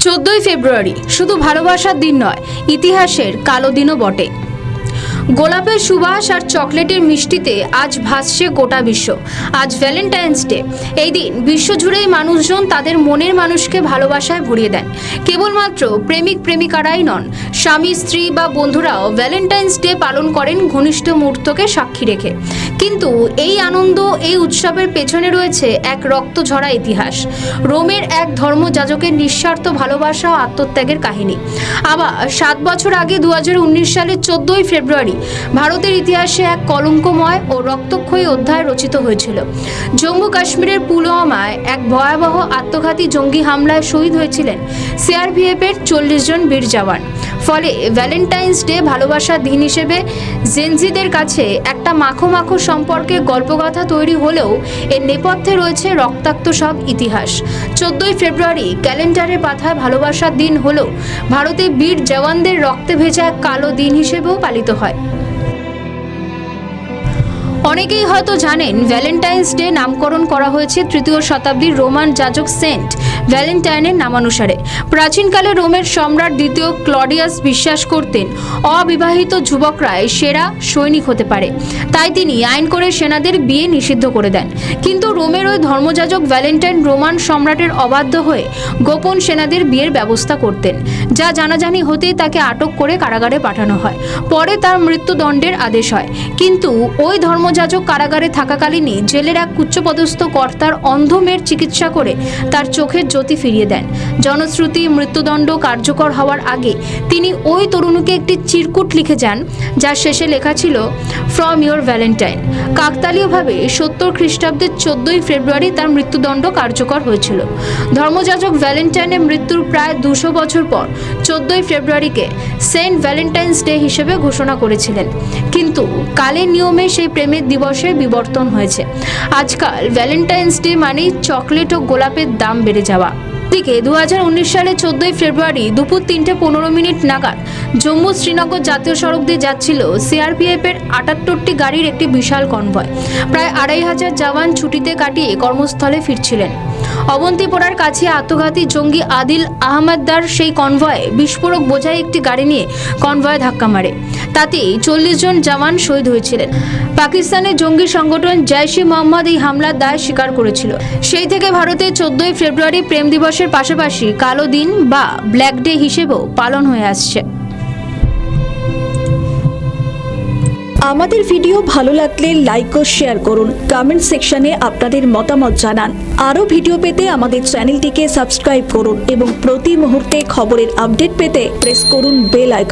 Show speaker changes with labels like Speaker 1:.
Speaker 1: 14ই ফেব্রুয়ারি শুধু ভালোবাসার দিন নয়, ইতিহাসের কালো দিনও বটে। গোলাপের সুবাস আর চকলেটের মিষ্টিতে আজ ভাসছে গোটা বিশ্ব। আজ ভ্যালেন্টাইন্স ডে। এই দিন বিশ্বজুড়েই মানুষজন তাদের মনের মানুষকে ভালোবাসায় ভরিয়ে দেন। কেবলমাত্র প্রেমিক প্রেমিকারাই নন, স্বামী স্ত্রী বা বন্ধুরাও ভ্যালেন্টাইন্স ডে পালন করেন ঘনিষ্ঠ মুহূর্তকে সাক্ষী রেখে। কিন্তু এই আনন্দ, এই উৎসবের পেছনে রয়েছে এক রক্তঝরা ইতিহাস। রোমের এক ধর্মযাজকের নিঃস্বার্থ ভালোবাসা ও আত্মত্যাগের কাহিনী। আবার 7 বছর আগে 2019 সালের 14ই ফেব্রুয়ারি ভারতের ইতিহাসে এক কলঙ্কময় ও রক্তক্ষয়ী অধ্যায় রচিত হয়েছিল। জম্মু কাশ্মীরের পুলওয়ামায় এক ভয়াবহ আত্মঘাতী জঙ্গি হামলায় শহীদ হয়েছিলেন সিআরপিএফের 40 জন বীর জওয়ান। ফলে ভ্যালেন্টাইন্স ডে ভালোবাসার দিন হিসেবে জেনজিদের কাছে একটা মাখো মাখো সম্পর্কের গল্পগাথা তৈরি হলেও এর নেপথ্যে রয়েছে রক্তাক্ত সব ইতিহাস। 14ই ফেব্রুয়ারি ক্যালেন্ডারের পাতায় ভালোবাসার দিন হলেও ভারতে বীর জওয়ানদের রক্তে ভেজা এক কালো দিন হিসেবেও পালিত হয়। অনেকেই হয়তো জানেন, ভ্যালেন্টাইন্স ডে নামকরণ করা হয়েছে 3য় শতাব্দীর রোমান যাজক সেন্ট ভ্যালেন্টাইনের নামানুসারে। প্রাচীনকালে রোমের সম্রাট 2য় ক্লডিয়াস বিশ্বাস করতেন অবিবাহিত যুবকরাই সেরা সৈনিক হতে পারে, তাই তিনি আইন করে সেনাদের বিয়ে নিষিদ্ধ করে দেন। কিন্তু রোমের ওই ধর্মযাজক ভ্যালেন্টাইন রোমান সম্রাটের অবাধ্য হয়ে গোপন সেনাদের বিয়ের ব্যবস্থা করতেন, যা জানাজানি হতেই তাকে আটক করে কারাগারে পাঠানো হয়। পরে তার মৃত্যুদণ্ডের আদেশ হয়। কিন্তু ওই ধর্মযাজক কারাগারে থাকাকালীনই জেলের এক উচ্চপদস্থ কর্তার অন্ধ মেয়ের চিকিৎসা করে তার চোখের জ্যোতি ফিরিয়ে দেন। জনশ্রুতি, মৃত্যুদণ্ড কার্যকর হওয়ার আগে তিনি ওই তরুণীকে একটি চিরকুট লিখে যান, যার শেষে লেখা ছিল ফ্রম ইয়োর ভ্যালেন্টাইন। কাকতালীয়ভাবে 70 খ্রিস্টাব্দের 14ই ফেব্রুয়ারি তার মৃত্যুদণ্ড কার্যকর হয়েছিল। ধর্মযাজক ভ্যালেন্টাইনের মৃত্যুর প্রায় 200 বছর পর 14ই ফেব্রুয়ারিকে সেন্ট ভ্যালেন্টাইন্স ডে হিসেবে ঘোষণা করেছিলেন। কিন্তু কালের নিয়মে সেই প্রেমের দিবসে বিবর্তন হয়েছে। আজকাল ভ্যালেন্টাইন্স ডে মানেই চকলেট ও গোলাপের দাম বেড়ে যাওয়া। দিকে 2019 সালে 14ই ফেব্রুয়ারি দুপুর 3:15 নাগাদ জম্মু শ্রীনগর জাতীয় সড়ক দিয়ে যাচ্ছিল সিআরপিএফের 78টি গাড়ির একটি বিশাল কনভয়। প্রায় 2500 জওয়ান ছুটিতে কাটিয়ে কর্মস্থলে ফিরছিলেন। অবন্তিপোরার কাছে আত্মঘাতী জঙ্গি আদিল আহমেদার সেই কনভয়ে বিস্ফোরক বোঝাই একটি গাড়ি নিয়ে কনভয়ে ধাক্কা মারে। তাতে 40 জন জওয়ান শহীদ হয়েছিলেন। পাকিস্তানের জঙ্গি সংগঠন জৈশ-ই-মোহাম্মদ এই হামলার দায় স্বীকার করেছিল। সেই থেকে ভারতে 14ই ফেব্রুয়ারি প্রেম দিবসের পাশাপাশি কালো দিন বা ব্ল্যাক ডে হিসেবেও পালন হয়ে আসছে।
Speaker 2: আমাদের ভিডিও ভালো লাগলে লাইক ও শেয়ার করুন, কমেন্ট সেকশনে আপনাদের মতামত জানান। আরও ভিডিও পেতে আমাদের চ্যানেলটিকে সাবস্ক্রাইব করুন এবং প্রতি মুহূর্তে খবরের আপডেট পেতে প্রেস করুন বেল আইকন।